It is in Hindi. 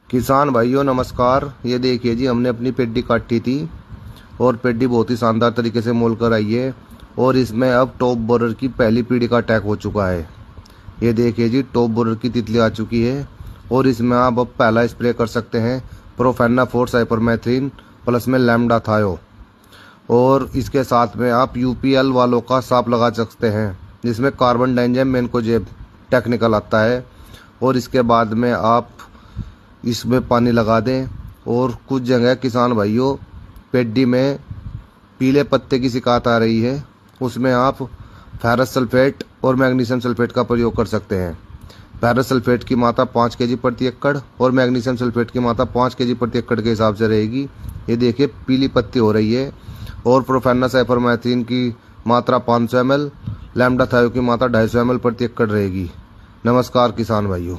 किसान भाइयों नमस्कार। ये देखिए जी, हमने अपनी पेड्डी काटी थी और पेड्डी बहुत ही शानदार तरीके से मोल कर आई है। और इसमें अब टॉप बोरर की पहली पीढ़ी का अटैक हो चुका है। ये देखिए जी, टॉप बोरर की तितली आ चुकी है और इसमें आप अब पहला स्प्रे कर सकते हैं प्रोफेनाफोर साइपरमेथ्रिन प्लस में लैम्डा थायो। और इसके साथ में आप यूपीएल वालों का साफ लगा सकते हैं जिसमें कार्बन डाइंजेम मेनकोजेब टेक्निकल आता है। और इसके बाद में आप इसमें पानी लगा दें। और कुछ जगह किसान भाइयों पेड्डी में पीले पत्ते की शिकायत आ रही है, उसमें आप फेरस सल्फेट और मैग्नीशियम सल्फेट का प्रयोग कर सकते हैं। फेरस सल्फेट की मात्रा 5 kg प्रति एकड़ और मैग्नीशियम सल्फेट की मात्रा 5 kg प्रति एकड़ के हिसाब से रहेगी। ये देखिए पीली पत्ती हो रही है। और प्रोफेना साइपरमेथ्रिन की मात्रा 500 ml, लैम्डा थायो की मात्रा 250 ml प्रति एकड़ रहेगी। नमस्कार किसान भाइयों।